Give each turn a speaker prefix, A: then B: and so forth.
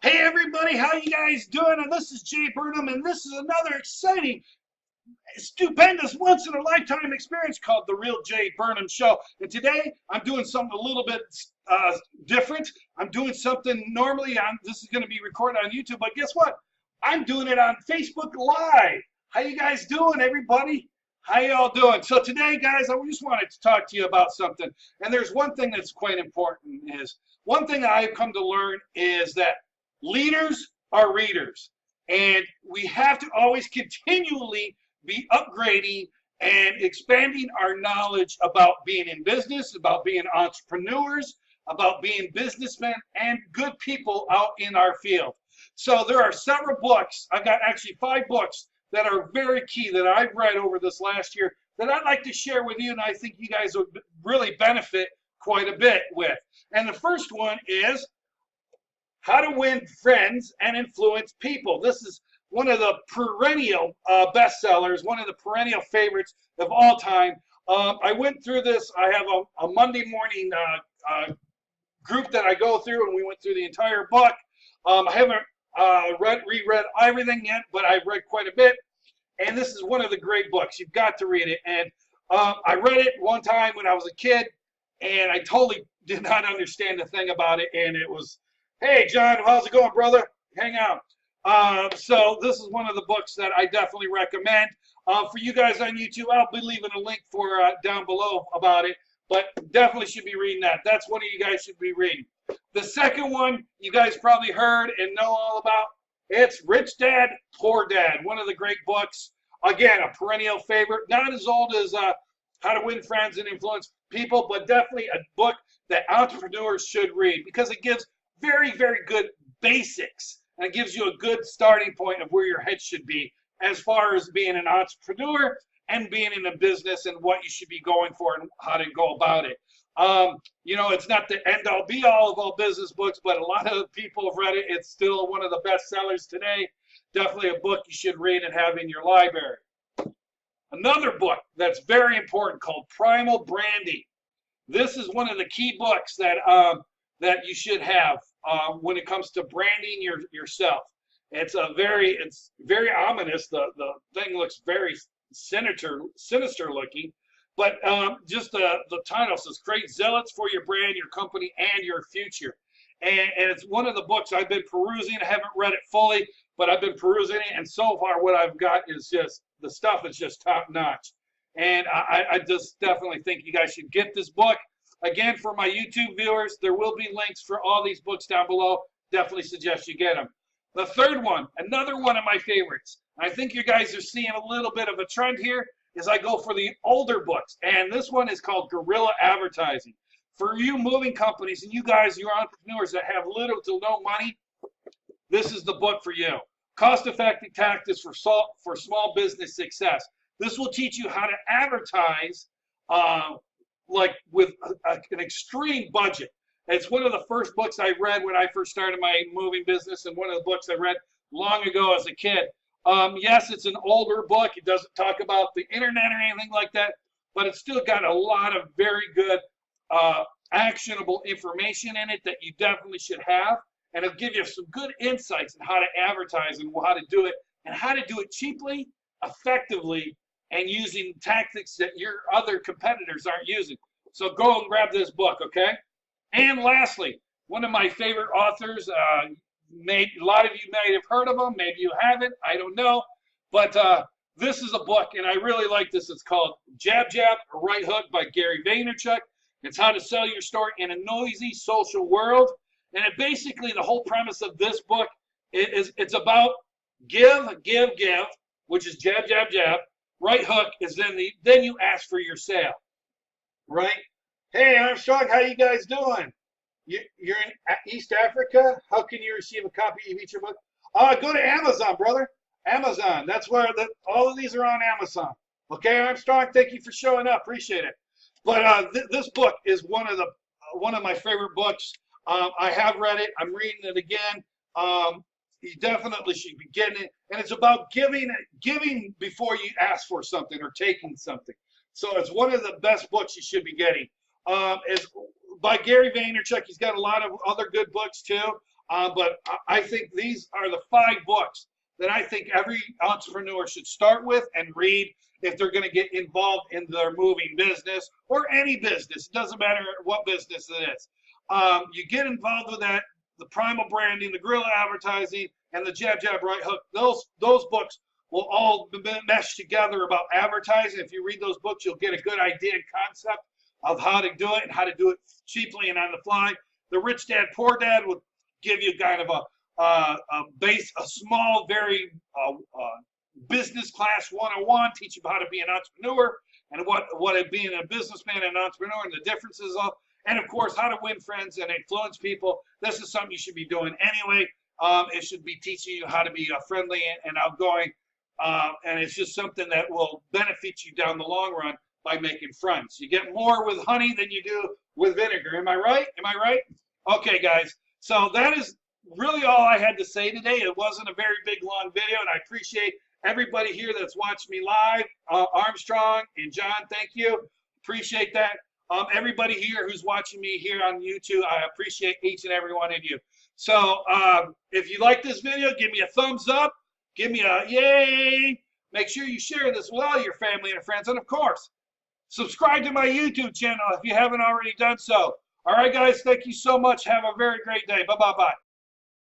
A: Hey everybody, how you guys doing? And this is Jay Burnham, and this is another exciting, stupendous, once-in-a-lifetime experience called The Real Jay Burnham Show. And today, I'm doing something a little bit different. I'm doing something normally, this is going to be recorded on YouTube, but guess what? I'm doing it on Facebook Live. How you guys doing, everybody? How y'all doing? So today, guys, I just wanted to talk to you about something. And there's one thing that's quite important is, one thing I've come to learn is that leaders are readers. And we have to always continually be upgrading and expanding our knowledge about being in business, about being entrepreneurs, about being businessmen and good people out in our field. So there are several books. I've got actually 5 books that are very key that I've read over this last year that I'd like to share with you, and I think you guys would really benefit quite a bit with. And the first one is How to Win Friends and Influence People. This is one of the perennial bestsellers, one of the perennial favorites of all time. I went through this. I have a Monday morning group that I go through, and we went through the entire book. I haven't reread everything yet, but I've read quite a bit. And this is one of the great books. You've got to read it. And I read it one time when I was a kid, and I totally did not understand a thing about it. And it was, hey, John, how's it going, brother? Hang out. So this is one of the books that I definitely recommend. For you guys on YouTube, I'll be leaving a link for down below about it. But definitely should be reading that. That's one of you guys should be reading. The second one you guys probably heard and know all about. It's Rich Dad, Poor Dad. One of the great books. Again, a perennial favorite. Not as old as How to Win Friends and Influence People, but definitely a book that entrepreneurs should read because it gives very, very good basics. And it gives you a good starting point of where your head should be as far as being an entrepreneur and being in a business and what you should be going for and how to go about it. You know, it's not the end-all be-all of all business books, but a lot of people have read it. It's still one of the best sellers today. Definitely a book you should read and have in your library. Another book that's very important called Primal Brandy. This is one of the key books that that you should have when it comes to branding yourself. It's very ominous. The thing looks very sinister looking. But just the title says, Create Zealots for Your Brand, Your Company, and Your Future. And it's one of the books I've been perusing. I haven't read it fully, but I've been perusing it. And so far what I've got is just, the stuff is just top notch. And I just definitely think you guys should get this book. Again, for my YouTube viewers, there will be links for all these books down below. Definitely suggest you get them. The third one, another one of my favorites. I think you guys are seeing a little bit of a trend here. Is I go for the older books, and this one is called Guerrilla Advertising. For you moving companies and you guys, you entrepreneurs that have little to no money, this is the book for you. Cost-effective tactics for small business success. This will teach you how to advertise like with an extreme budget. It's one of the first books I read when I first started my moving business, and one of the books I read long ago as a kid. Yes, it's an older book. It doesn't talk about the internet or anything like that, but it's still got a lot of very good actionable information in it that you definitely should have. And it'll give you some good insights on how to advertise and how to do it, and how to do it cheaply, effectively, and using tactics that your other competitors aren't using. So go and grab this book, okay? And lastly, one of my favorite authors, a lot of you may have heard of them, maybe you haven't, I don't know. But this is a book, and I really like this. It's called Jab Jab, Right Hook by Gary Vaynerchuk. It's how to sell your store in a noisy social world. And it basically, the whole premise of this book it's about give, which is jab, jab, jab. Right hook is then you ask for your sale, right? Hey, Armstrong, how you guys doing? You're in East Africa? How can you receive a copy of each book? Go to Amazon, brother. Amazon. That's where all of these are on Amazon. Okay, Armstrong, thank you for showing up. Appreciate it. But this book is one of my favorite books. I have read it. I'm reading it again. You definitely should be getting it. And it's about giving before you ask for something or taking something. So it's one of the best books you should be getting. It's by Gary Vaynerchuk. He's got a lot of other good books too. But I think these are the 5 books that I think every entrepreneur should start with and read if they're going to get involved in their moving business or any business. It doesn't matter what business it is. You get involved with that, the Primal Branding, the Guerrilla Advertising, and the Jab Jab Right Hook. Those books will all mesh together about advertising. If you read those books, you'll get a good idea and concept of how to do it and how to do it cheaply and on the fly. The Rich Dad Poor Dad will give you kind of a small, very business class 101, teach you how to be an entrepreneur and what it being a businessman and an entrepreneur and the differences of, and of course how to win friends and influence people. This is something you should be doing anyway. It should be teaching you how to be friendly and outgoing, and it's just something that will benefit you down the long run by making friends. You get more with honey than you do with vinegar. Am I right? Am I right? Okay, guys. So that is really all I had to say today. It wasn't a very big, long video, and I appreciate everybody here that's watching me live. Armstrong and John, thank you. Appreciate that. Everybody here who's watching me here on YouTube, I appreciate each and every one of you. So if you like this video, give me a thumbs up. Give me a yay. Make sure you share this with all your family and friends. And, of course, subscribe to my YouTube channel if you haven't already done so. All right, guys, thank you so much. Have a very great day. Bye-bye-bye.